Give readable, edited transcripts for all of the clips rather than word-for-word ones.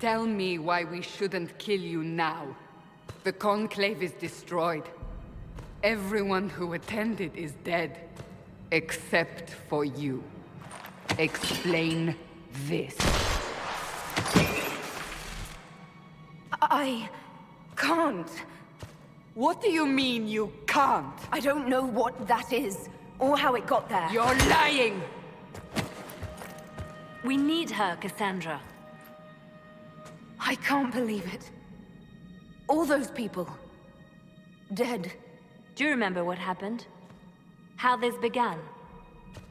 Tell me why we shouldn't kill you now. The Conclave is destroyed. Everyone who attended is dead. Except for you. Explain this. I can't. What do you mean you can't? I don't know what that is, or how it got there. You're lying! We need her, Cassandra. I can't believe it. All those people. Dead. Do you remember what happened? How this began?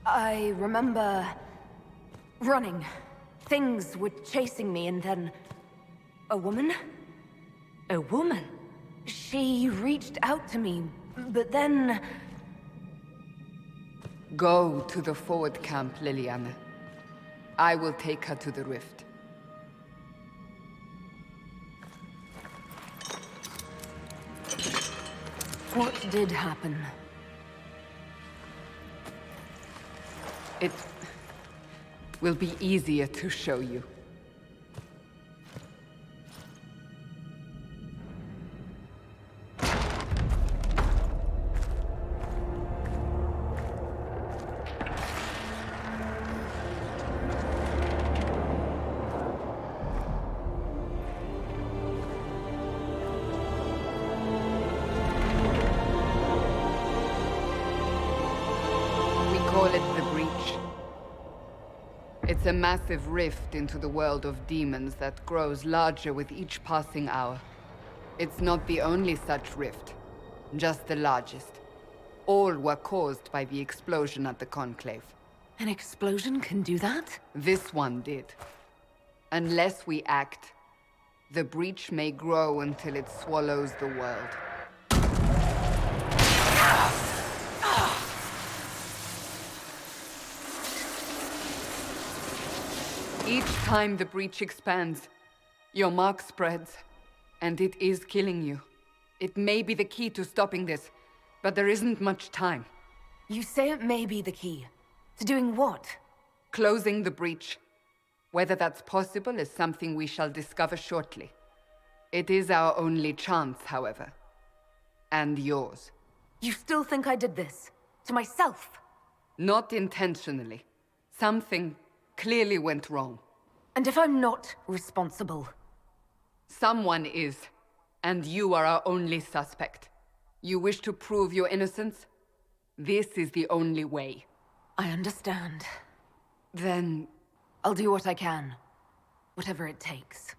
I remember... running. Things were chasing me, and then... a woman? A woman? She reached out to me, but then... Go to the forward camp, Liliana. I will take her to the rift. What did happen? It will be easier to show you. It's a massive rift into the world of demons that grows larger with each passing hour. It's not the only such rift, just the largest. All were caused by the explosion at the Conclave. An explosion can do that? This one did. Unless we act, the breach may grow until it swallows the world. Each time the breach expands, your mark spreads, and it is killing you. It may be the key to stopping this, but there isn't much time. You say it may be the key. To doing what? Closing the breach. Whether that's possible is something we shall discover shortly. It is our only chance, however. And yours. You still think I did this? To myself? Not intentionally. Something clearly went wrong. And if I'm not responsible? Someone is, and you are our only suspect. You wish to prove your innocence? This is the only way. I understand. Then... I'll do what I can. Whatever it takes.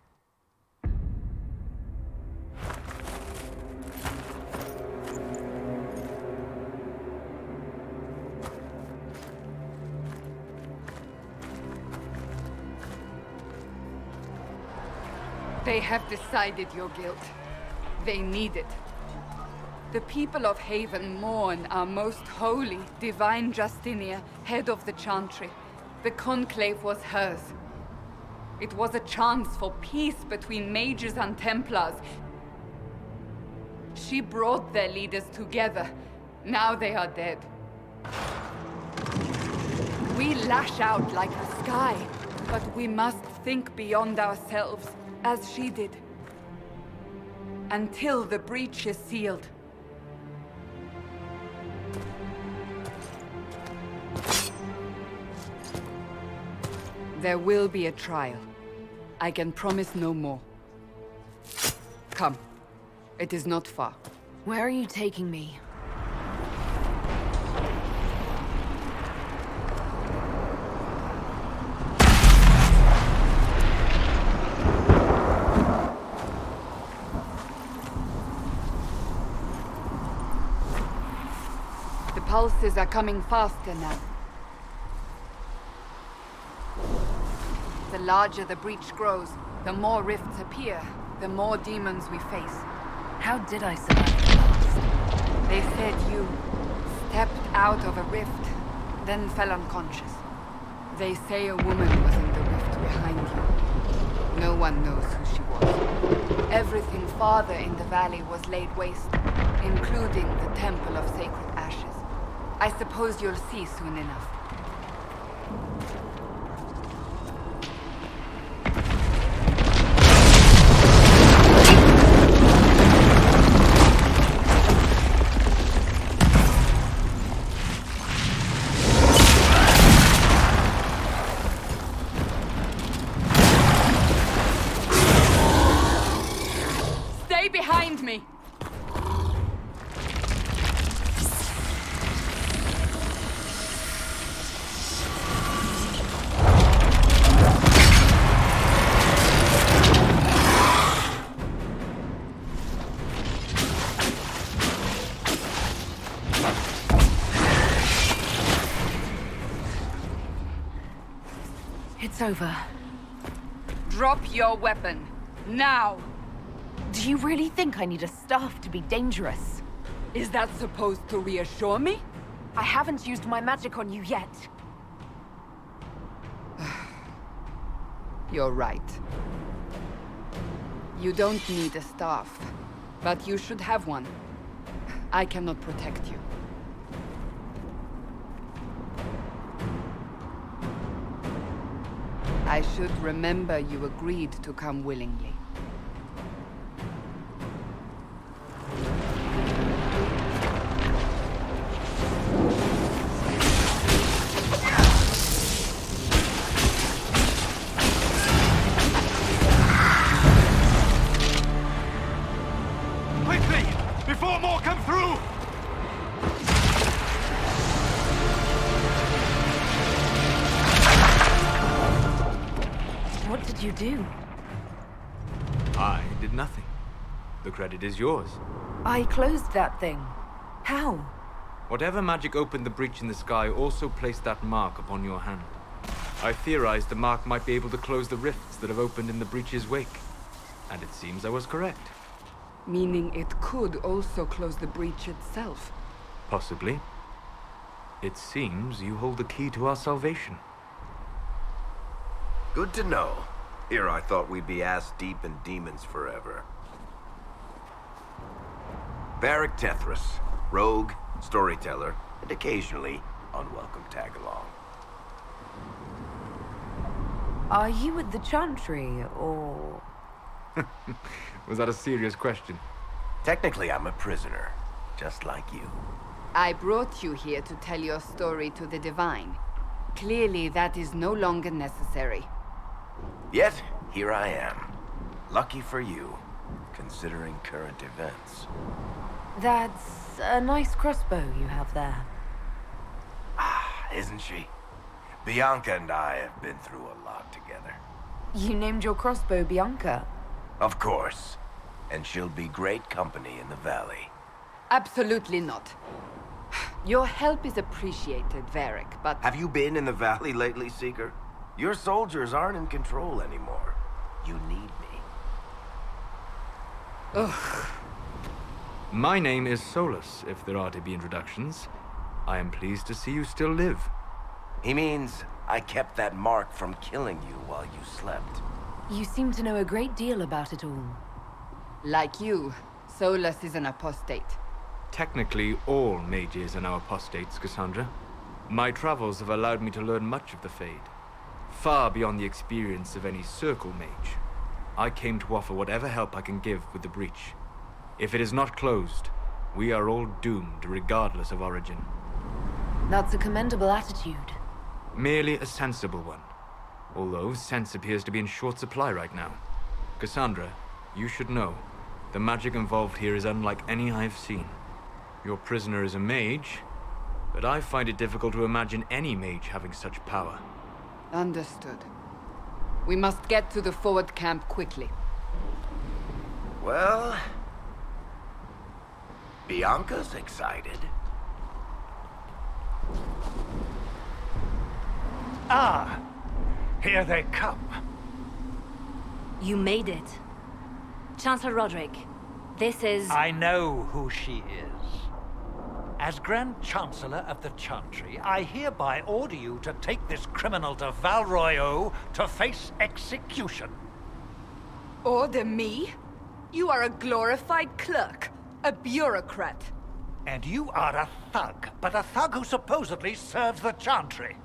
They have decided your guilt. They need it. The people of Haven mourn our most holy, divine Justinia, head of the Chantry. The Conclave was hers. It was a chance for peace between mages and Templars. She brought their leaders together. Now they are dead. We lash out like the sky, but we must think beyond ourselves, as she did. Until the breach is sealed. There will be a trial. I can promise no more. Come. It is not far. Where are you taking me? The pulses are coming faster now. The larger the breach grows, the more rifts appear, the more demons we face. How did I survive the last? They said you stepped out of a rift, then fell unconscious. They say a woman was in the rift behind you. No one knows who she was. Everything farther in the valley was laid waste, including the Temple of Sacred Ashes. I suppose you'll see soon enough. behind me! It's over. Drop your weapon. Now! Do you really think I need a staff to be dangerous? Is that supposed to reassure me? I haven't used my magic on you yet. You're right. You don't need a staff, but you should have one. I cannot protect you. I should remember you agreed to come willingly. Quickly! Before more come through! What did you do? I did nothing. The credit is yours. I closed that thing. How? Whatever magic opened the breach in the sky also placed that mark upon your hand. I theorized the mark might be able to close the rifts that have opened in the breach's wake. And it seems I was correct. Meaning it could also close the breach itself. Possibly. It seems you hold the key to our salvation. Good to know. Here I thought we'd be ass-deep in demons forever. Varric Tethras, rogue, storyteller, and occasionally unwelcome tag-along. Are you at the Chantry, or...? Was that a serious question? Technically, I'm a prisoner, just like you. I brought you here to tell your story to the Divine. Clearly, that is no longer necessary. Yet, here I am. Lucky for you, considering current events. That's a nice crossbow you have there. Ah, isn't she? Bianca and I have been through a lot together. You named your crossbow Bianca. Of course. And she'll be great company in the valley. Absolutely not. Your help is appreciated, Varric, but... Have you been in the valley lately, Seeker? Your soldiers aren't in control anymore. You need me. Ugh. My name is Solus, if there are to be introductions. I am pleased to see you still live. He means I kept that mark from killing you while you slept. You seem to know a great deal about it all. Like you, Solus is an apostate. Technically, all mages are now apostates, Cassandra. My travels have allowed me to learn much of the Fade. Far beyond the experience of any circle mage. I came to offer whatever help I can give with the breach. If it is not closed, we are all doomed regardless of origin. That's a commendable attitude. Merely a sensible one. Although sense appears to be in short supply right now. Cassandra, you should know, the magic involved here is unlike any I've seen. Your prisoner is a mage, but I find it difficult to imagine any mage having such power. Understood. We must get to the forward camp quickly. Well... Bianca's excited. Ah! Here they come. You made it. Chancellor Roderick, this is... I know who she is. As Grand Chancellor of the Chantry, I hereby order you to take this criminal to Val Royeaux to face execution. Order me? You are a glorified clerk, a bureaucrat. And you are a thug, but a thug who supposedly serves the Chantry.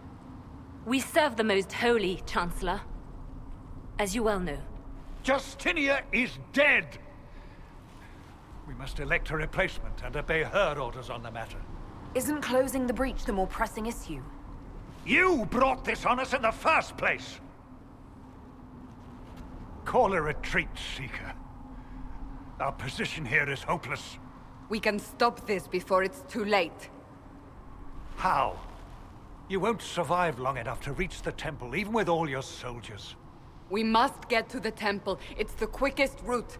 We serve the most holy, Chancellor. As you well know. Justinia is dead! We must elect a replacement and obey her orders on the matter. Isn't closing the breach the more pressing issue? You brought this on us in the first place! Call a retreat, Seeker. Our position here is hopeless. We can stop this before it's too late. How? You won't survive long enough to reach the temple, even with all your soldiers. We must get to the temple. It's the quickest route.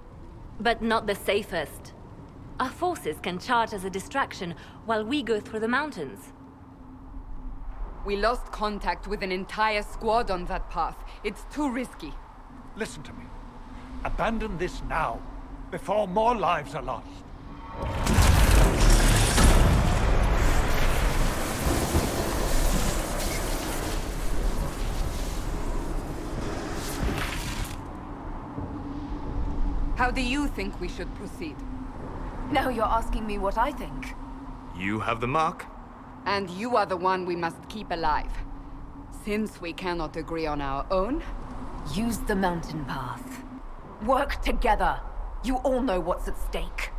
But not the safest. Our forces can charge as a distraction while we go through the mountains. We lost contact with an entire squad on that path. It's too risky. Listen to me. Abandon this now, before more lives are lost. How do you think we should proceed? Now you're asking me what I think. You have the mark. And you are the one we must keep alive. Since we cannot agree on our own, Use the mountain path. Work together. You all know what's at stake.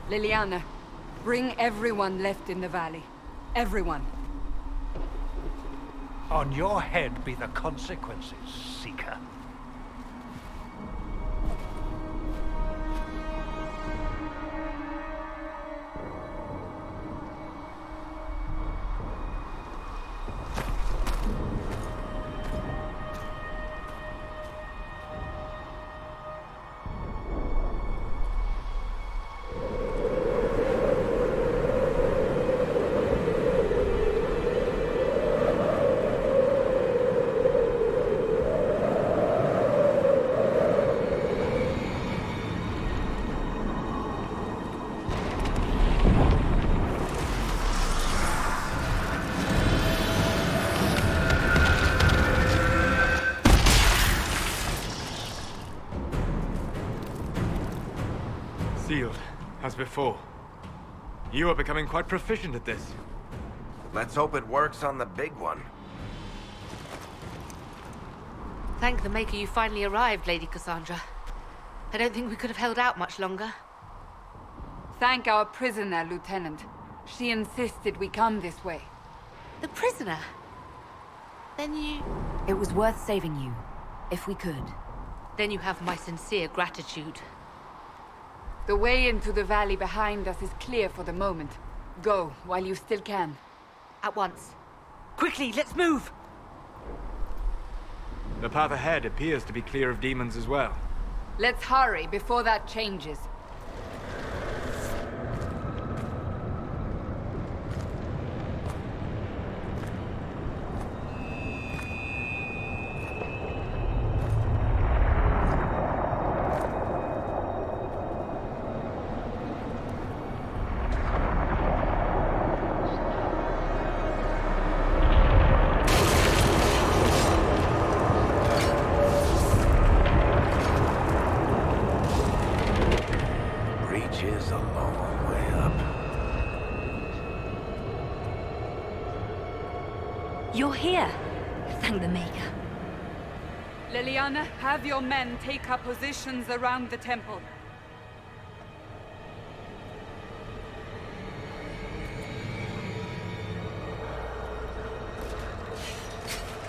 Liliana, bring everyone left in the valley. Everyone. On your head be the consequences, Seeker. Sealed, as before. You are becoming quite proficient at this. Let's hope it works on the big one. Thank the Maker you finally arrived, Lady Cassandra. I don't think we could have held out much longer. Thank our prisoner, Lieutenant. She insisted we come this way. The prisoner? Then you... It was worth saving you, if we could. Then you have my sincere gratitude. The way into the valley behind us is clear for the moment. Go, while you still can. At once. Quickly, let's move! The path ahead appears to be clear of demons as well. Let's hurry before that changes. Is a long way up. You're here. Thank the Maker. Liliana, have your men take up positions around the temple.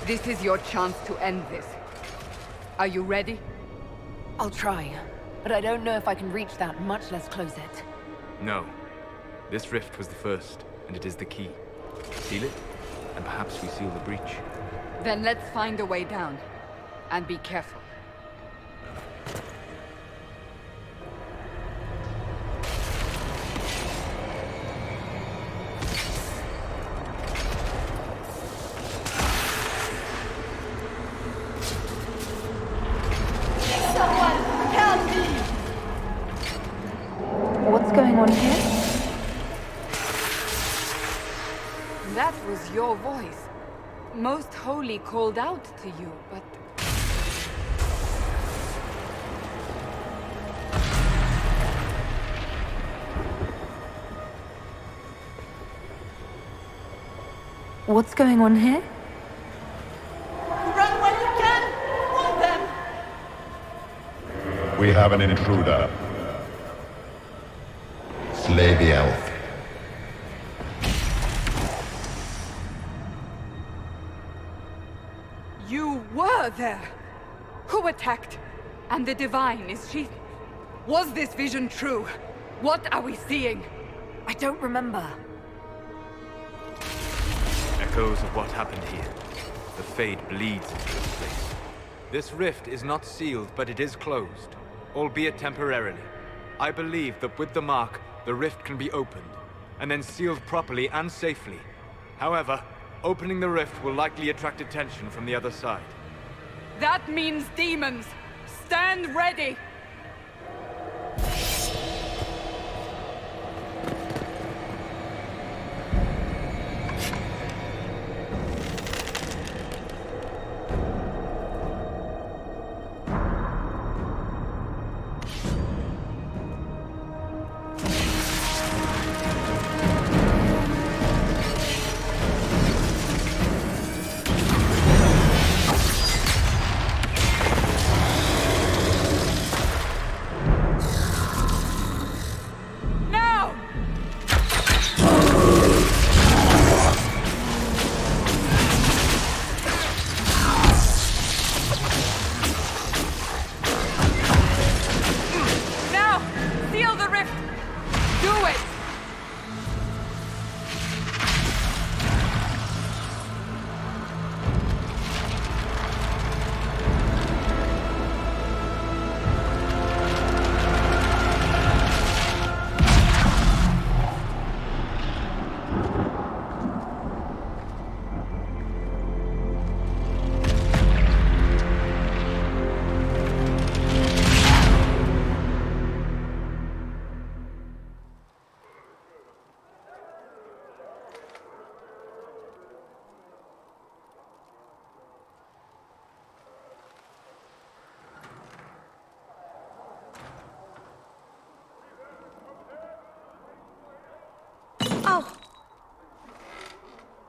This is your chance to end this. Are you ready? I'll try, but I don't know if I can reach that, much less close it. No. This rift was the first, and it is the key. Seal it, and perhaps we seal the breach. Then let's find a way down. And be careful. What's going on here? That was your voice. Most Holy called out to you, but... What's going on here? Run when you can! Hold them! We have an intruder. Slay the elf. You were there! Who attacked? And the Divine, is she Was this vision true? What are we seeing? I don't remember. Echoes of what happened here. The Fade bleeds into this place. This rift is not sealed, but it is closed, albeit temporarily. I believe that with the mark, the rift can be opened, and then sealed properly and safely. However, opening the rift will likely attract attention from the other side. That means demons! Stand ready!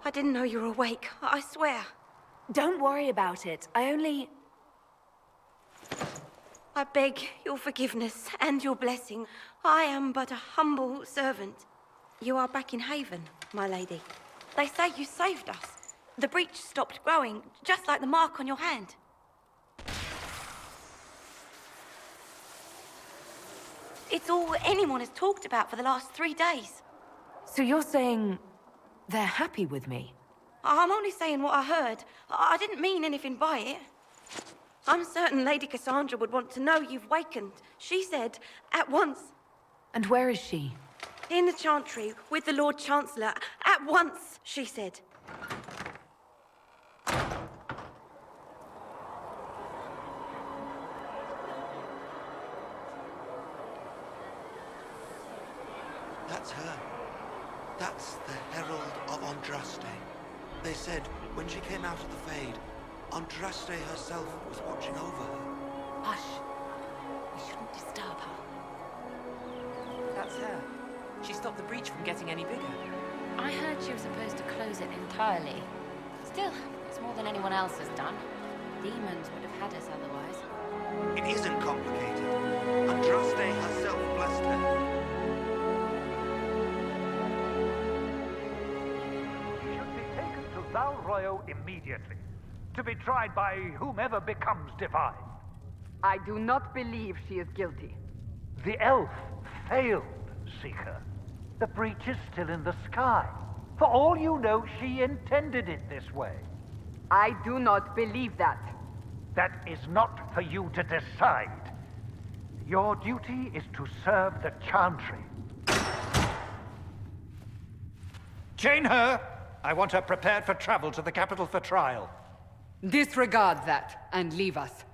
I didn't know you were awake, I swear. Don't worry about it. I beg your forgiveness and your blessing. I am but a humble servant. You are back in Haven, my lady. They say you saved us. The breach stopped growing, just like the mark on your hand. It's all anyone has talked about for the last 3 days. So you're saying they're happy with me? I'm only saying what I heard. I didn't mean anything by it. I'm certain Lady Cassandra would want to know you've wakened. She said, at once. And where is she? In the Chantry, with the Lord Chancellor. At once, she said. That's her. That's the Herald of Andraste. They said when she came out of the Fade, Andraste herself was watching over her. Hush. We shouldn't disturb her. That's her. She stopped the breach from getting any bigger. I heard she was supposed to close it entirely. Still, it's more than anyone else has done. Demons would have had us otherwise. It isn't complicated. Andraste herself blessed her. Val Royo immediately, to be tried by whomever becomes divine. I do not believe she is guilty. The elf failed, Seeker. The breach is still in the sky. For all you know, she intended it this way. I do not believe that. That is not for you to decide. Your duty is to serve the Chantry. Chain her! I want her prepared for travel to the capital for trial. Disregard that, and leave us.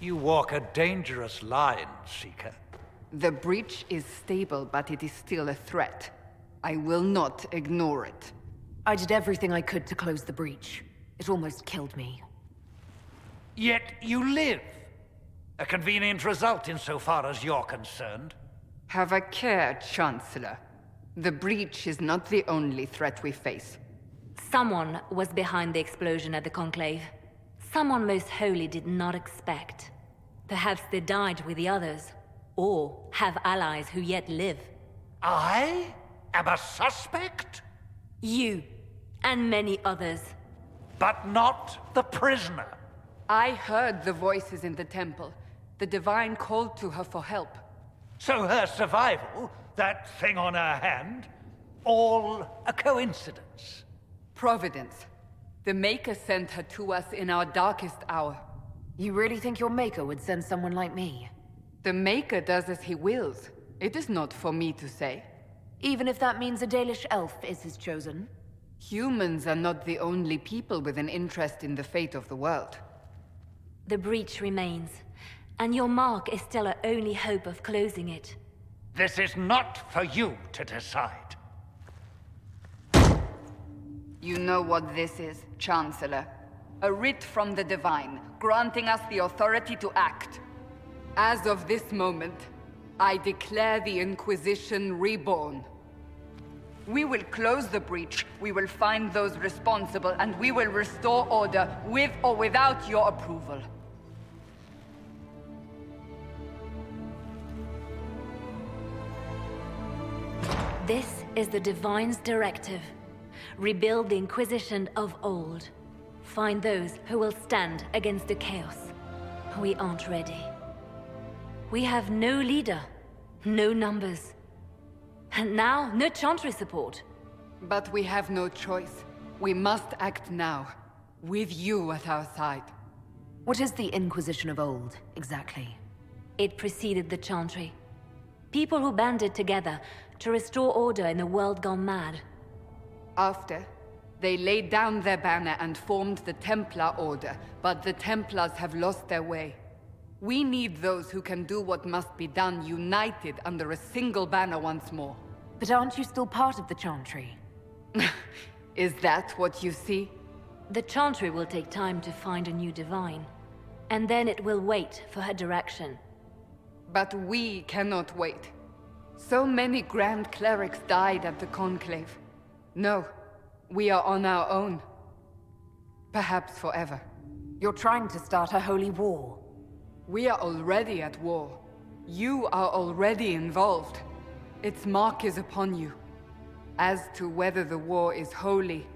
You walk a dangerous line, Seeker. The breach is stable, but it is still a threat. I will not ignore it. I did everything I could to close the breach. It almost killed me. Yet you live. A convenient result insofar as you're concerned. Have a care, Chancellor. The breach is not the only threat we face. Someone was behind the explosion at the Conclave. Someone Most Holy did not expect. Perhaps they died with the others, or have allies who yet live. I am a suspect? You, and many others. But not the prisoner. I heard the voices in the temple. The Divine called to her for help. So her survival, that thing on her hand, all a coincidence? Providence. The Maker sent her to us in our darkest hour. You really think your Maker would send someone like me? The Maker does as he wills. It is not for me to say. Even if that means a Dalish elf is his chosen? Humans are not the only people with an interest in the fate of the world. The breach remains, and your mark is still our only hope of closing it. This is not for you to decide. You know what this is, Chancellor. A writ from the Divine, granting us the authority to act. As of this moment, I declare the Inquisition reborn. We will close the breach, we will find those responsible, and we will restore order, with or without your approval. This is the Divine's directive. Rebuild the Inquisition of old. Find those who will stand against the chaos. We aren't ready. We have no leader, no numbers. And now, no Chantry support. But we have no choice. We must act now, with you at our side. What is the Inquisition of old, exactly? It preceded the Chantry. People who banded together to restore order in a world gone mad. After, they laid down their banner and formed the Templar Order, but the Templars have lost their way. We need those who can do what must be done, united under a single banner once more. But aren't you still part of the Chantry? Is that what you see? The Chantry will take time to find a new Divine. And then it will wait for her direction. But we cannot wait. So many Grand Clerics died at the Conclave. No, we are on our own. Perhaps forever. You're trying to start a holy war. We are already at war. You are already involved. Its mark is upon you. As to whether the war is holy,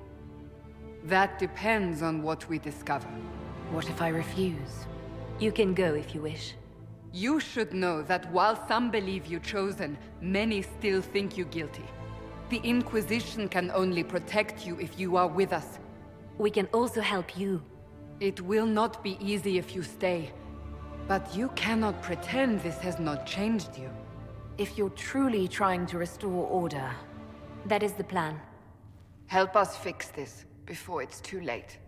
that depends on what we discover. What if I refuse? You can go if you wish. You should know that while some believe you chosen, many still think you guilty. The Inquisition can only protect you if you are with us. We can also help you. It will not be easy if you stay. But you cannot pretend this has not changed you. If you're truly trying to restore order... That is the plan. Help us fix this, before it's too late.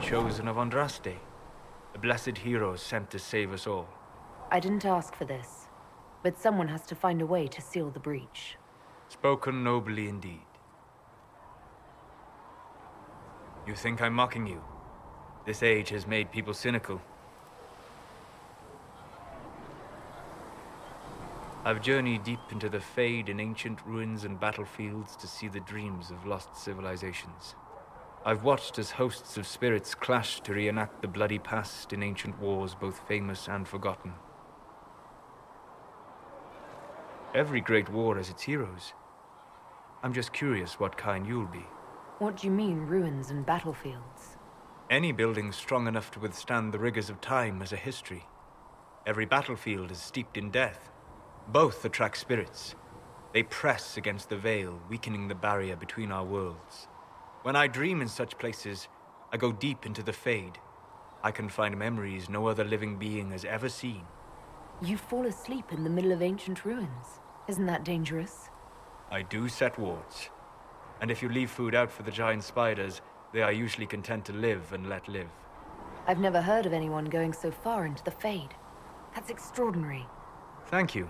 Chosen of Andraste, the blessed heroes sent to save us all. I didn't ask for this, but someone has to find a way to seal the breach. Spoken nobly indeed. You think I'm mocking you? This age has made people cynical. I've journeyed deep into the Fade in ancient ruins and battlefields to see the dreams of lost civilizations. I've watched as hosts of spirits clash to reenact the bloody past in ancient wars both famous and forgotten. Every great war has its heroes. I'm just curious what kind you'll be. What do you mean, ruins and battlefields? Any building strong enough to withstand the rigors of time has a history. Every battlefield is steeped in death. Both attract spirits. They press against the veil, weakening the barrier between our worlds. When I dream in such places, I go deep into the Fade. I can find memories no other living being has ever seen. You fall asleep in the middle of ancient ruins. Isn't that dangerous? I do set wards. And if you leave food out for the giant spiders, they are usually content to live and let live. I've never heard of anyone going so far into the Fade. That's extraordinary. Thank you.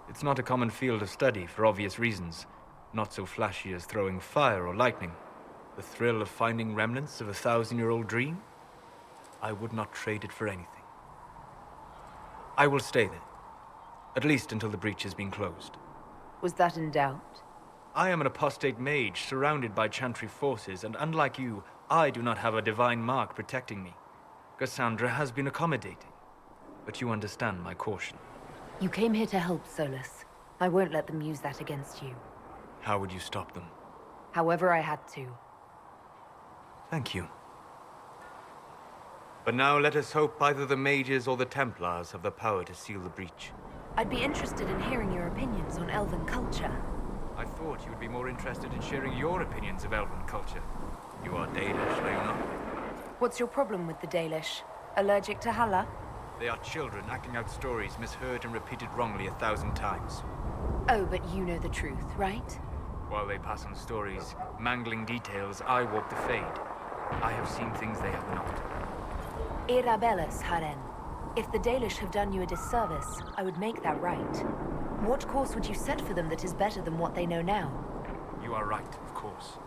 It's not a common field of study for obvious reasons. Not so flashy as throwing fire or lightning. The thrill of finding remnants of a 1,000-year-old dream? I would not trade it for anything. I will stay there. At least until the breach has been closed. Was that in doubt? I am an apostate mage surrounded by Chantry forces, and unlike you, I do not have a divine mark protecting me. Cassandra has been accommodating, but you understand my caution. You came here to help, Solus. I won't let them use that against you. How would you stop them? However I had to. Thank you. But now let us hope either the mages or the Templars have the power to seal the breach. I'd be interested in hearing your opinions on elven culture. I thought you would be more interested in sharing your opinions of elven culture. You are Danish, are you not? What's your problem with the Dalish? Allergic to Halla? They are children acting out stories misheard and repeated wrongly 1,000 times. Oh, but you know the truth, right? While they pass on stories, mangling details, I walk the Fade. I have seen things they have not. Irabellis, Haren. If the Dalish have done you a disservice, I would make that right. What course would you set for them that is better than what they know now? You are right, of course.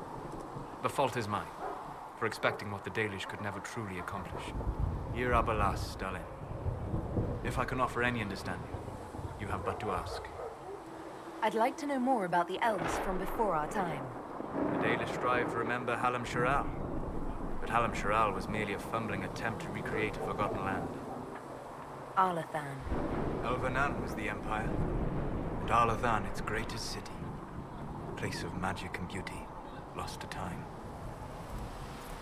The fault is mine, for expecting what the Dalish could never truly accomplish. Irabelas, Stalin. If I can offer any understanding, you have but to ask. I'd like to know more about the elves from before our time. The Dalish strive to remember Hallam Shiral. But Hallam Shiral was merely a fumbling attempt to recreate a forgotten land. Arlathan. Elvanan was the empire, and Arlathan its greatest city. A place of magic and beauty, lost to time.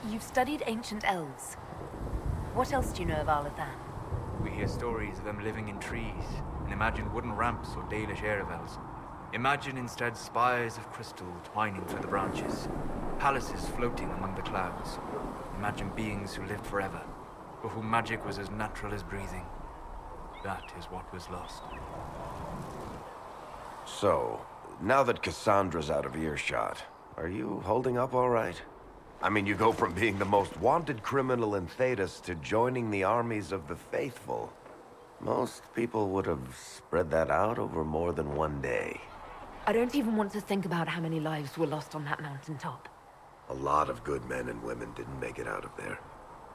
You've studied ancient elves. What else do you know of Arlathan? We hear stories of them living in trees, and imagine wooden ramps or Dalish aerovels. Imagine instead spires of crystal twining through the branches, palaces floating among the clouds. Imagine beings who lived forever, for whom magic was as natural as breathing. That is what was lost. So, now that Cassandra's out of earshot, are you holding up all right? I mean, you go from being the most wanted criminal in Thedas to joining the armies of the faithful. Most people would have spread that out over more than one day. I don't even want to think about how many lives were lost on that mountaintop. A lot of good men and women didn't make it out of there.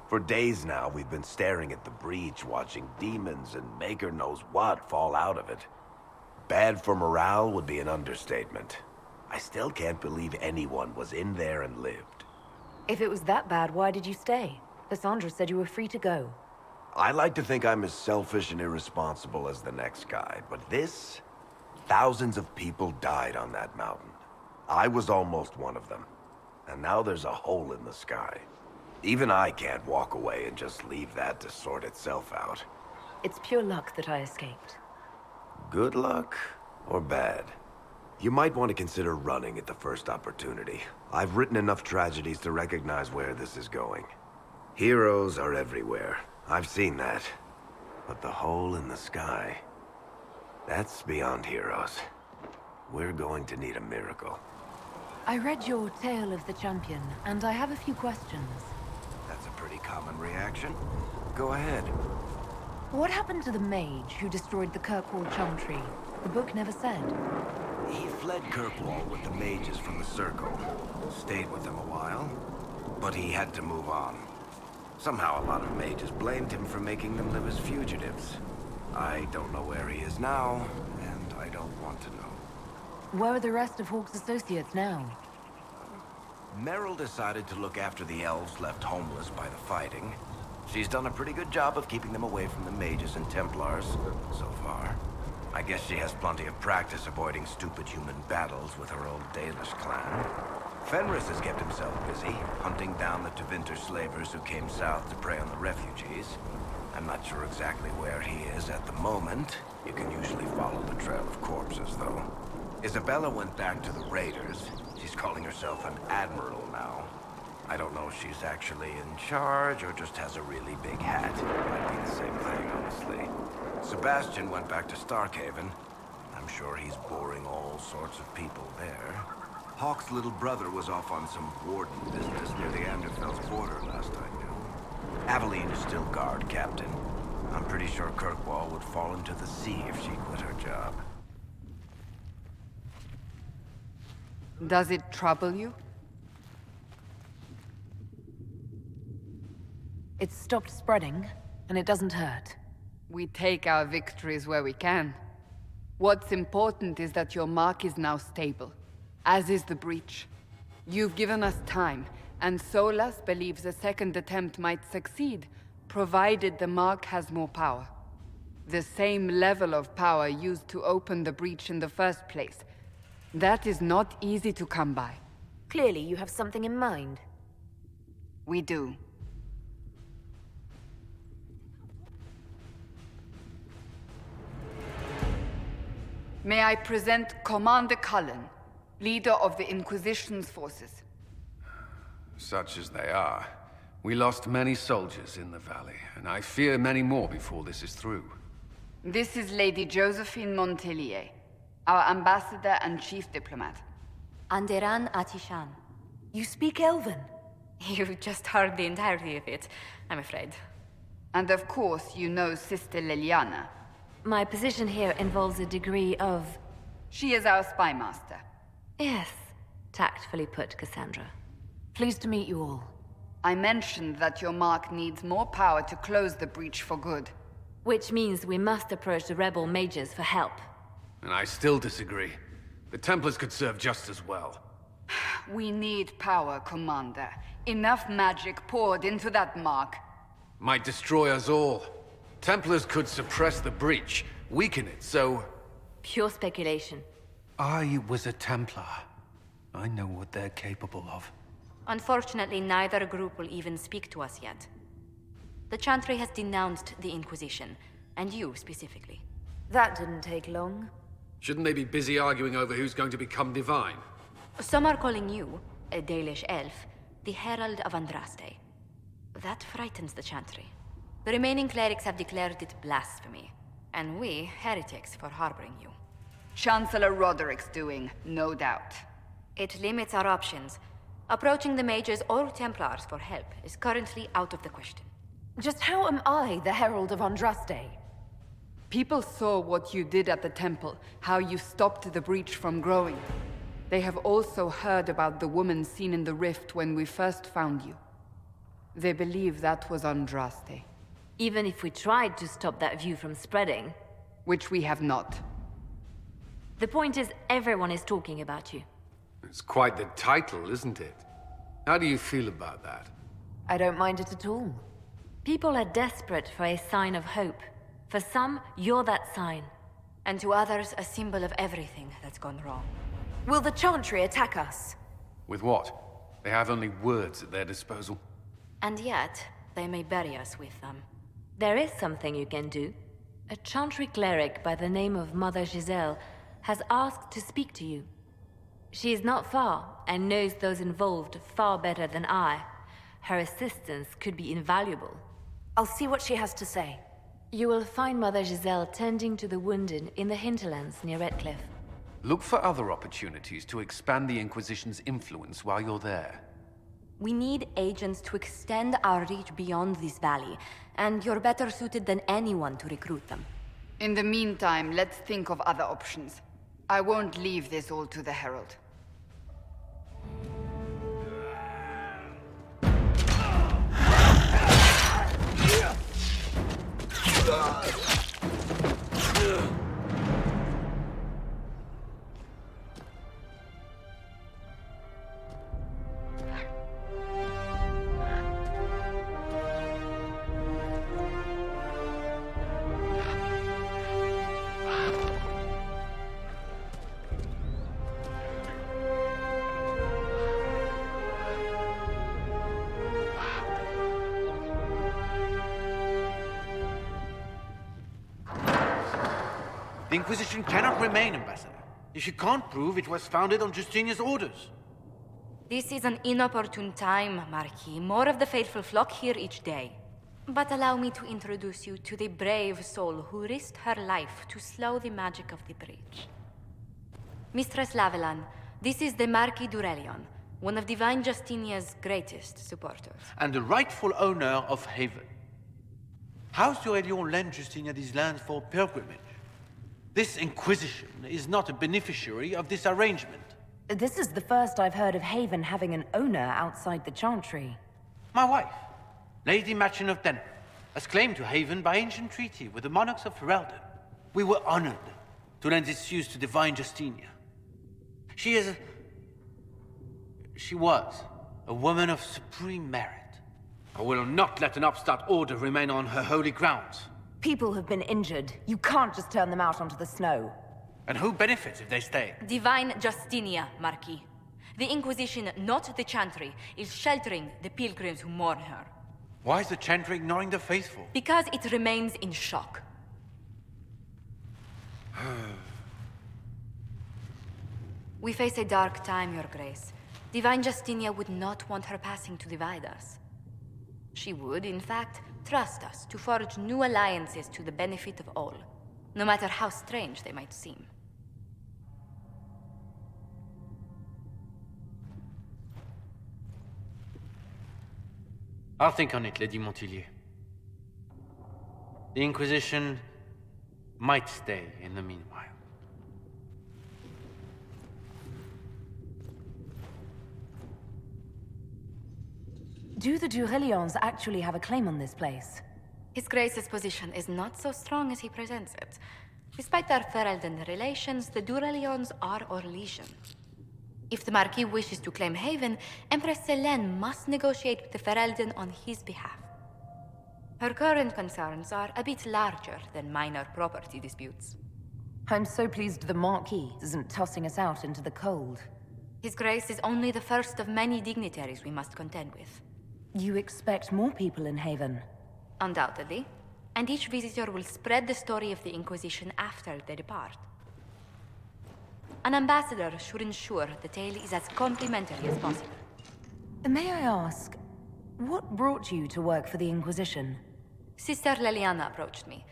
For days now, we've been staring at the breach, watching demons and maker knows what fall out of it. Bad for morale would be an understatement. I still can't believe anyone was in there and lived. If it was that bad, why did you stay? Cassandra said you were free to go. I like to think I'm as selfish and irresponsible as the next guy, but this... Thousands of people died on that mountain. I was almost one of them. And now there's a hole in the sky. Even I can't walk away and just leave that to sort itself out. It's pure luck that I escaped. Good luck or bad? You might want to consider running at the first opportunity. I've written enough tragedies to recognize where this is going. Heroes are everywhere. I've seen that. But the hole in the sky... that's beyond heroes. We're going to need a miracle. I read your Tale of the Champion, and I have a few questions. That's a pretty common reaction. Go ahead. What happened to the mage who destroyed the Kirkwall Chantry? The book never said. He fled Kirkwall with the mages from the Circle. Stayed with them a while, but he had to move on. Somehow a lot of mages blamed him for making them live as fugitives. I don't know where he is now, and I don't want to know. Where are the rest of Hawke's associates now? Meryl decided to look after the elves left homeless by the fighting. She's done a pretty good job of keeping them away from the mages and Templars, so far. I guess she has plenty of practice avoiding stupid human battles with her old Dalish clan. Fenris has kept himself busy, hunting down the Tevinter slavers who came south to prey on the refugees. I'm not sure exactly where he is at the moment. You can usually follow the trail of corpses, though. Isabella went back to the raiders. She's calling herself an admiral now. I don't know if she's actually in charge or just has a really big hat. Might be the same thing, honestly. Sebastian went back to Starkhaven. I'm sure he's boring all sorts of people there. Hawke's little brother was off on some warden business near the Anderfell's border last I knew. Aveline is still guard captain. I'm pretty sure Kirkwall would fall into the sea if she quit her job. Does it trouble you? It's stopped spreading, and it doesn't hurt. We take our victories where we can. What's important is that your mark is now stable, as is the breach. You've given us time, and Solas believes a second attempt might succeed, provided the mark has more power. The same level of power used to open the breach in the first place. That is not easy to come by. Clearly, you have something in mind. We do. May I present Commander Cullen, leader of the Inquisition's forces. Such as they are. We lost many soldiers in the valley, and I fear many more before this is through. This is Lady Josephine Montelier, our ambassador and chief diplomat. Anderan Atishan. You speak Elven? You just heard the entirety of it, I'm afraid. And of course, you know Sister Liliana. My position here involves a degree of... She is our spy master. Yes, tactfully put, Cassandra. Pleased to meet you all. I mentioned that your mark needs more power to close the breach for good. Which means we must approach the rebel mages for help. And I still disagree. The Templars could serve just as well. We need power, Commander. Enough magic poured into that mark. Might destroy us all. Templars could suppress the breach, weaken it, so... Pure speculation. I was a Templar. I know what they're capable of. Unfortunately, neither group will even speak to us yet. The Chantry has denounced the Inquisition, and you specifically. That didn't take long. Shouldn't they be busy arguing over who's going to become divine? Some are calling you, a Dalish elf, the Herald of Andraste. That frightens the Chantry. The remaining clerics have declared it blasphemy, and we, heretics, for harboring you. Chancellor Roderick's doing, no doubt. It limits our options. Approaching the mages or Templars for help is currently out of the question. Just how am I the Herald of Andraste? People saw what you did at the temple, how you stopped the breach from growing. They have also heard about the woman seen in the rift when we first found you. They believe that was Andraste. Even if we tried to stop that view from spreading... Which we have not. The point is, everyone is talking about you. It's quite the title, isn't it? How do you feel about that? I don't mind it at all. People are desperate for a sign of hope. For some, you're that sign. And to others, a symbol of everything that's gone wrong. Will the Chantry attack us? With what? They have only words at their disposal. And yet, they may bury us with them. There is something you can do. A Chantry cleric by the name of Mother Giselle has asked to speak to you. She is not far, and knows those involved far better than I. Her assistance could be invaluable. I'll see what she has to say. You will find Mother Giselle tending to the wounded in the hinterlands near Redcliffe. Look for other opportunities to expand the Inquisition's influence while you're there. We need agents to extend our reach beyond this valley, and you're better suited than anyone to recruit them. In the meantime, let's think of other options. I won't leave this all to the Herald. The Inquisition cannot remain, Ambassador, if you can't prove it was founded on Justinia's orders. This is an inopportune time, Marquis. More of the faithful flock here each day. But allow me to introduce you to the brave soul who risked her life to slow the magic of the breach. Mistress Lavelan, this is the Marquis d'Aurelion, one of Divine Justinia's greatest supporters. And the rightful owner of Haven. House d'Aurelion lent Justinia these lands for pilgrimage. This Inquisition is not a beneficiary of this arrangement. This is the first I've heard of Haven having an owner outside the Chantry. My wife, Lady Machin of Denver, has claimed to Haven by ancient treaty with the monarchs of Ferelden. We were honored to lend its use to Divine Justinia. She was a woman of supreme merit. I will not let an upstart order remain on her holy grounds. People have been injured. You can't just turn them out onto the snow. And who benefits if they stay? Divine Justinia, Marquis. The Inquisition, not the Chantry, is sheltering the pilgrims who mourn her. Why is the Chantry ignoring the faithful? Because it remains in shock. We face a dark time, Your Grace. Divine Justinia would not want her passing to divide us. She would, in fact, trust us to forge new alliances to the benefit of all, no matter how strange they might seem. I'll think on it, Lady Montillier. The Inquisition might stay in the meanwhile. Do the d'Aurelions actually have a claim on this place? His Grace's position is not so strong as he presents it. Despite their Ferelden relations, the d'Aurelions are Orlesian. If the Marquis wishes to claim Haven, Empress Selene must negotiate with the Ferelden on his behalf. Her current concerns are a bit larger than minor property disputes. I'm so pleased the Marquis isn't tossing us out into the cold. His Grace is only the first of many dignitaries we must contend with. You expect more people in Haven? Undoubtedly. And each visitor will spread the story of the Inquisition after they depart. An ambassador should ensure the tale is as complimentary as possible. May I ask, what brought you to work for the Inquisition? Sister Leliana approached me.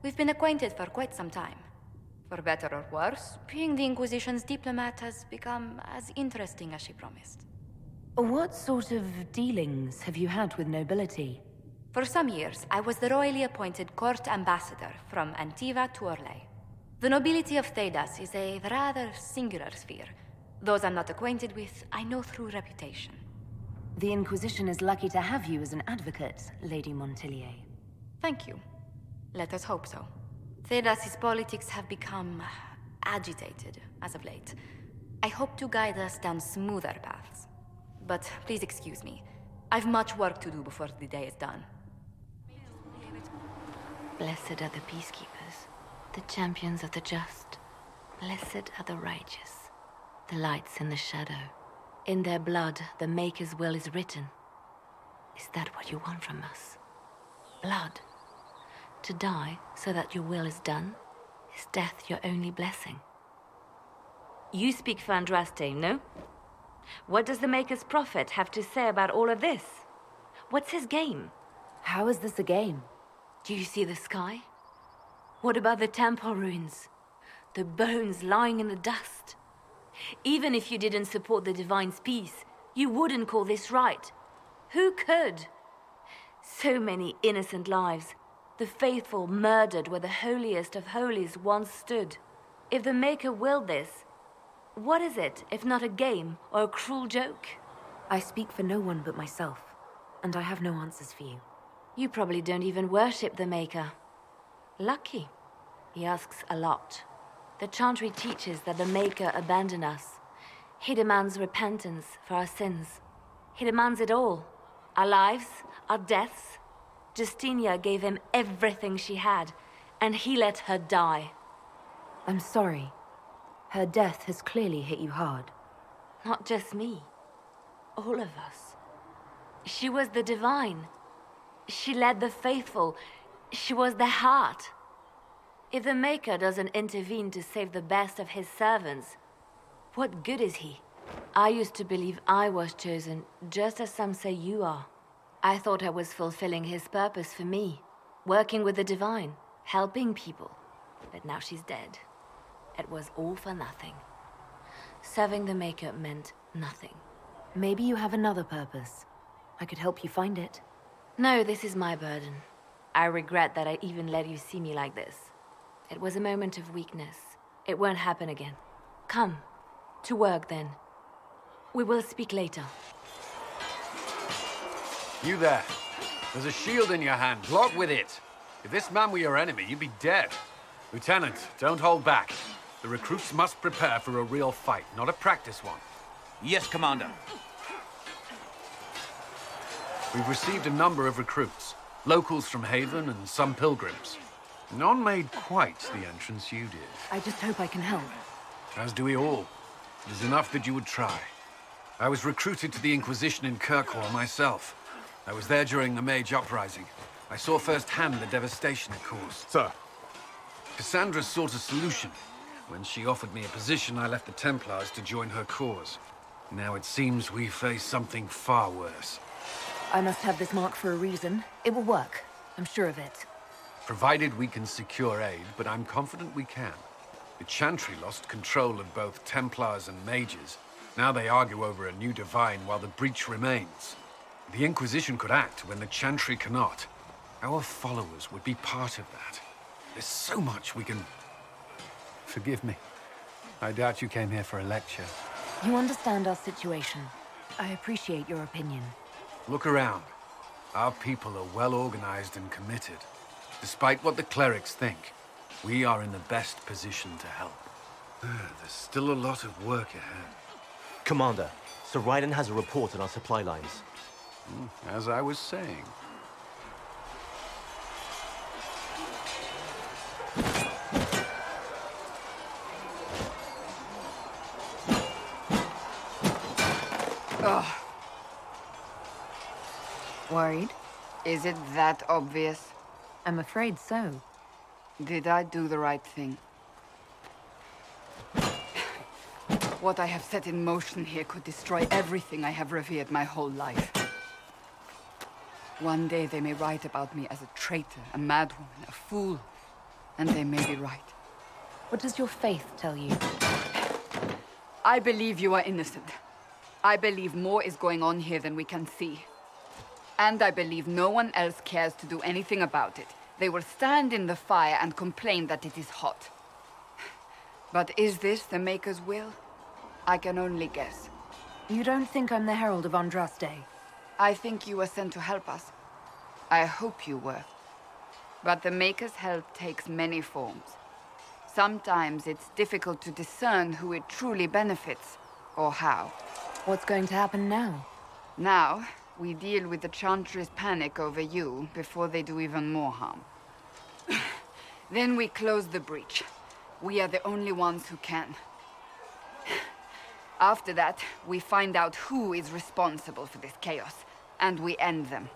We've been acquainted for quite some time. For better or worse, being the Inquisition's diplomat has become as interesting as she promised. What sort of dealings have you had with nobility? For some years, I was the royally appointed court ambassador from Antiva to Orlais. The nobility of DAII is a rather singular sphere. Those I'm not acquainted with, I know through reputation. The Inquisition is lucky to have you as an advocate, Lady Montillier. Thank you. Let us hope so. DAII's politics have become agitated as of late. I hope to guide us down smoother paths. But please excuse me. I've much work to do before the day is done. Blessed are the peacekeepers, the champions of the just. Blessed are the righteous, the lights in the shadow. In their blood, the Maker's will is written. Is that what you want from us? Blood? To die so that your will is done? Is death your only blessing? You speak for Andraste, no? What does the Maker's prophet have to say about all of this? What's his game? How is this a game? Do you see the sky? What about the temple ruins? The bones lying in the dust? Even if you didn't support the Divine's peace, You wouldn't call this right. Who could? So many innocent lives. The faithful murdered where the holiest of holies once stood. If the Maker willed this, what is it if not a game or a cruel joke? I speak for no one but myself, and I have no answers for you. You probably don't even worship the Maker. Lucky. He asks a lot. The Chantry teaches that the Maker abandoned us. He demands repentance for our sins. He demands it all. Our lives, our deaths. Justinia gave him everything she had, and he let her die. I'm sorry. Her death has clearly hit you hard. Not just me. All of us. She was the divine. She led the faithful. She was their heart. If the Maker doesn't intervene to save the best of his servants, what good is he? I used to believe I was chosen, just as some say you are. I thought I was fulfilling his purpose for me, working with the divine, helping people. But now she's dead. It was all for nothing. Serving the Maker meant nothing. Maybe you have another purpose. I could help you find it. No, this is my burden. I regret that I even let you see me like this. It was a moment of weakness. It won't happen again. Come. To work, then. We will speak later. You there. There's a shield in your hand. Block with it. If this man were your enemy, you'd be dead. Lieutenant, don't hold back. The recruits must prepare for a real fight, not a practice one. Yes, Commander. We've received a number of recruits. Locals from Haven and some pilgrims. None made quite the entrance you did. I just hope I can help. As do we all. It is enough that you would try. I was recruited to the Inquisition in Kirkwall myself. I was there during the Mage Uprising. I saw firsthand the devastation it caused. Sir. Cassandra sought a solution. When she offered me a position, I left the Templars to join her cause. Now it seems we face something far worse. I must have this mark for a reason. It will work. I'm sure of it. Provided we can secure aid, but I'm confident we can. The Chantry lost control of both Templars and Mages. Now they argue over a new divine while the breach remains. The Inquisition could act when the Chantry cannot. Our followers would be part of that. There's so much we can... Forgive me. I doubt you came here for a lecture. You understand our situation. I appreciate your opinion. Look around. Our people are well organized and committed. Despite what the clerics think, we are in the best position to help. There's still a lot of work ahead. Commander, Sir Ryden has a report on our supply lines. As I was saying. Ugh. Worried? Is it that obvious? I'm afraid so. Did I do the right thing? What I have set in motion here could destroy everything I have revered my whole life. One day they may write about me as a traitor, a madwoman, a fool. And they may be right. What does your faith tell you? I believe you are innocent. I believe more is going on here than we can see. And I believe no one else cares to do anything about it. They will stand in the fire and complain that it is hot. But is this the Maker's will? I can only guess. You don't think I'm the Herald of Andraste? I think you were sent to help us. I hope you were. But the Maker's help takes many forms. Sometimes it's difficult to discern who it truly benefits, or how. What's going to happen now? Now, we deal with the Chantry's panic over you before they do even more harm. Then we close the breach. We are the only ones who can. After that, we find out who is responsible for this chaos, and we end them.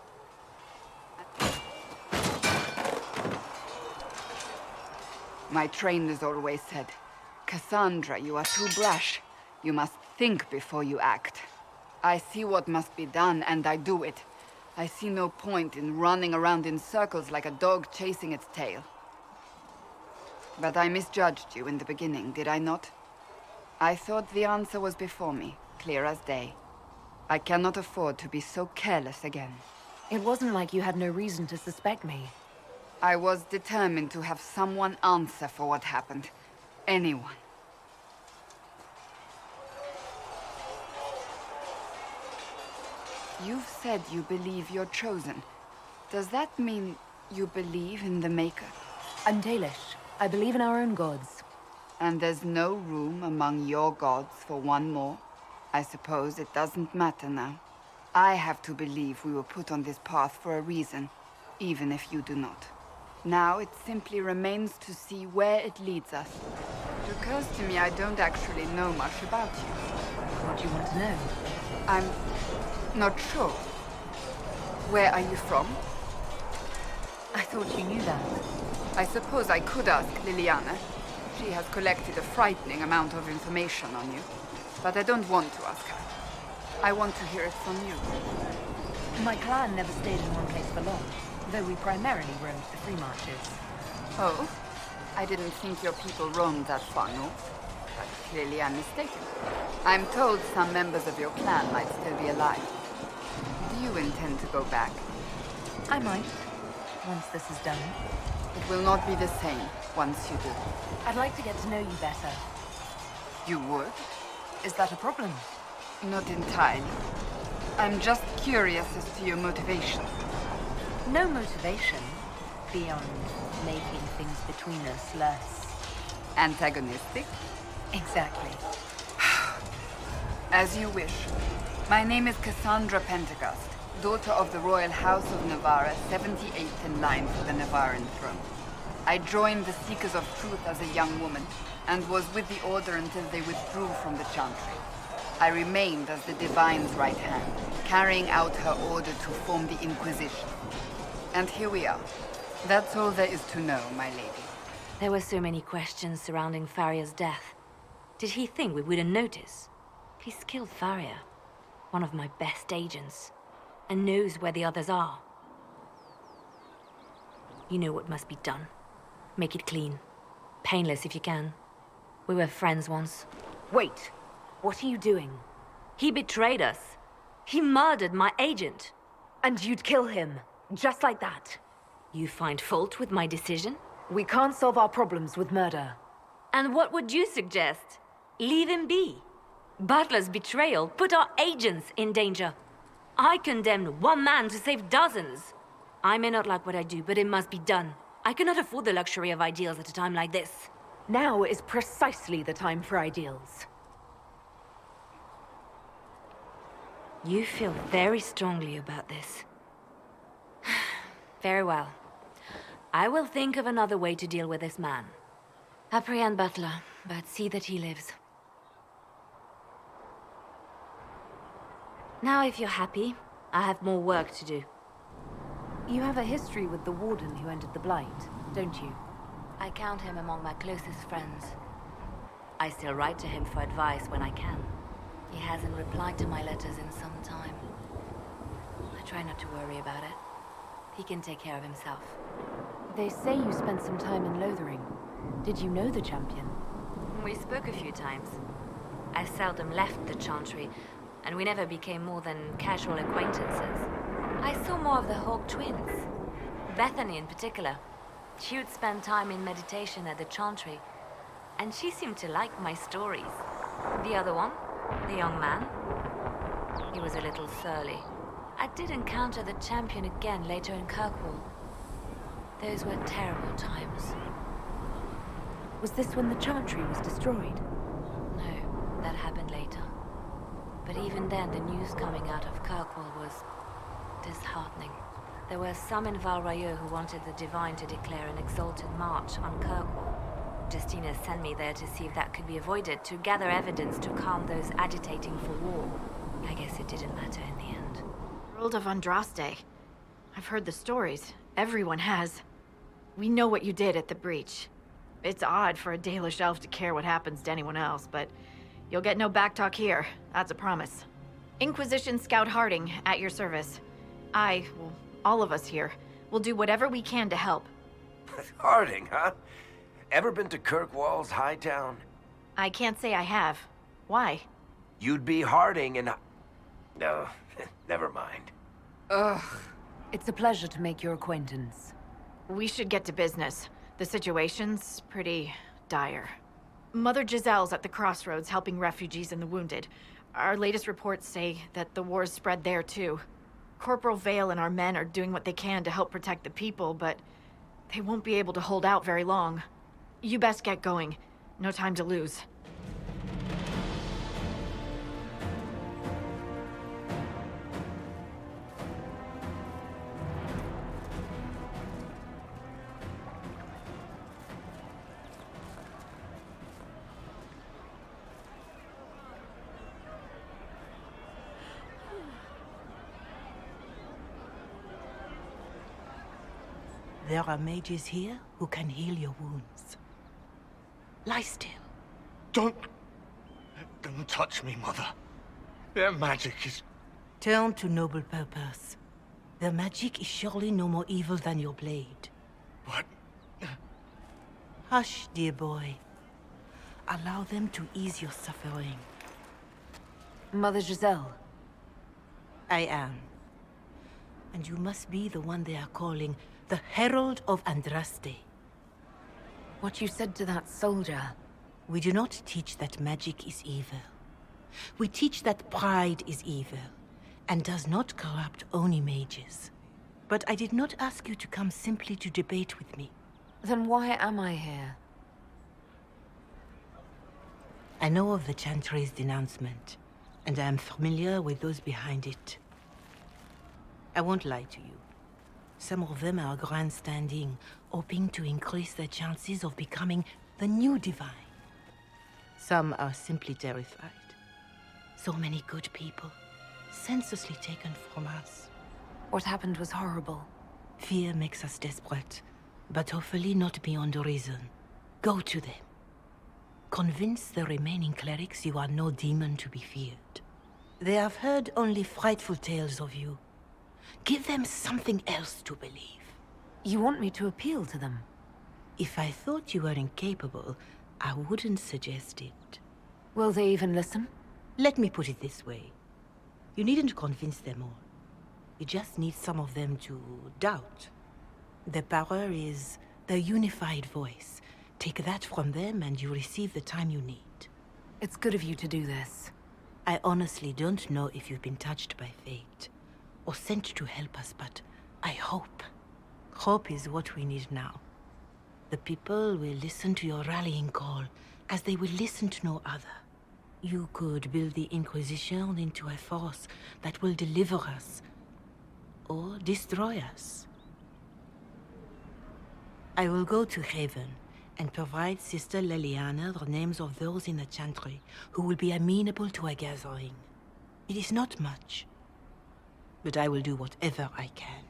My trainers always said, Cassandra, you are too brash. You must think before you act. I see what must be done, and I do it. I see no point in running around in circles like a dog chasing its tail. But I misjudged you in the beginning, did I not? I thought the answer was before me, clear as day. I cannot afford to be so careless again. It wasn't like you had no reason to suspect me. I was determined to have someone answer for what happened. Anyone. You've said you believe you're chosen. Does that mean you believe in the Maker? I'm Dalish. I believe in our own gods. And there's no room among your gods for one more? I suppose it doesn't matter now. I have to believe we were put on this path for a reason, even if you do not. Now it simply remains to see where it leads us. It occurs to me I don't actually know much about you. What do you want to know? I'm not sure. Where are you from? I thought you knew that. I suppose I could ask Liliana. She has collected a frightening amount of information on you. But I don't want to ask her. I want to hear it from you. My clan never stayed in one place for long, though we primarily roamed the free marches. Oh? I didn't think your people roamed that far north. But clearly I'm mistaken. I'm told some members of your clan might still be alive. Do you intend to go back? I might, once this is done. It will not be the same once you do. I'd like to get to know you better. You would? Is that a problem? Not entirely. I'm just curious as to your motivation. No motivation, beyond making things between us less... antagonistic? Exactly. As you wish. My name is Cassandra Pentecost, daughter of the Royal House of Navarra, 78th in line for the Navarran throne. I joined the Seekers of Truth as a young woman, and was with the Order until they withdrew from the Chantry. I remained as the Divine's right hand, carrying out her order to form the Inquisition. And here we are. That's all there is to know, my lady. There were so many questions surrounding Faria's death. Did he think we wouldn't notice? He's killed Faria, one of my best agents, and knows where the others are. You know what must be done. Make it clean. Painless if you can. We were friends once. Wait! What are you doing? He betrayed us. He murdered my agent. And you'd kill him, just like that. You find fault with my decision? We can't solve our problems with murder. And what would you suggest? Leave him be. Butler's betrayal put our agents in danger. I condemned one man to save dozens. I may not like what I do, but it must be done. I cannot afford the luxury of ideals at a time like this. Now is precisely the time for ideals. You feel very strongly about this. Very well. I will think of another way to deal with this man. Apprehend Butler, but see that he lives. Now, if you're happy, I have more work to do. You have a history with the Warden who entered the Blight, don't you? I count him among my closest friends. I still write to him for advice when I can. He hasn't replied to my letters in some time. I try not to worry about it. He can take care of himself. They say you spent some time in Lothering. Did you know the champion? We spoke a few times. I seldom left the Chantry, and we never became more than casual acquaintances. I saw more of the Hawk twins. Bethany in particular. She would spend time in meditation at the Chantry, and she seemed to like my stories. The other one, the young man, he was a little surly. I did encounter the champion again later in Kirkwall. Those were terrible times. Was this when the Chantry was destroyed? No, that happened later. But even then, the news coming out of Kirkwall was disheartening. There were some in Val Royeaux who wanted the Divine to declare an exalted march on Kirkwall. Justina sent me there to see if that could be avoided, to gather evidence to calm those agitating for war. I guess it didn't matter in the end. Herald of Andraste. I've heard the stories. Everyone has. We know what you did at the breach. It's odd for a Dalish elf to care what happens to anyone else, but you'll get no backtalk here. That's a promise. Inquisition Scout Harding, at your service. Well, all of us here, will do whatever we can to help. Harding, huh? Ever been to Kirkwall's Hightown? I can't say I have. Why? You'd be Harding and... No, never mind. Ugh. It's a pleasure to make your acquaintance. We should get to business. The situation's pretty dire. Mother Giselle's at the crossroads helping refugees and the wounded. Our latest reports say that the war's spread there too. Corporal Vale and our men are doing what they can to help protect the people, but they won't be able to hold out very long. You best get going. No time to lose. There are mages here who can heal your wounds. Lie still. Don't touch me, Mother. Their magic is... Turn to noble purpose. Their magic is surely no more evil than your blade. What? Hush, dear boy. Allow them to ease your suffering. Mother Giselle. I am. And you must be the one they are calling the Herald of Andraste. What you said to that soldier... We do not teach that magic is evil. We teach that pride is evil, and does not corrupt only mages. But I did not ask you to come simply to debate with me. Then why am I here? I know of the Chantry's denouncement, and I am familiar with those behind it. I won't lie to you. Some of them are grandstanding, hoping to increase their chances of becoming the new divine. Some are simply terrified. So many good people, senselessly taken from us. What happened was horrible. Fear makes us desperate, but hopefully not beyond reason. Go to them. Convince the remaining clerics you are no demon to be feared. They have heard only frightful tales of you. Give them something else to believe. You want me to appeal to them? If I thought you were incapable, I wouldn't suggest it. Will they even listen? Let me put it this way. You needn't convince them all. You just need some of them to doubt. Their power is their unified voice. Take that from them and you receive the time you need. It's good of you to do this. I honestly don't know if you've been touched by fate, or sent to help us, but I hope. Hope is what we need now. The people will listen to your rallying call, as they will listen to no other. You could build the Inquisition into a force that will deliver us, or destroy us. I will go to Haven, and provide Sister Leliana the names of those in the Chantry who will be amenable to a gathering. It is not much, but I will do whatever I can.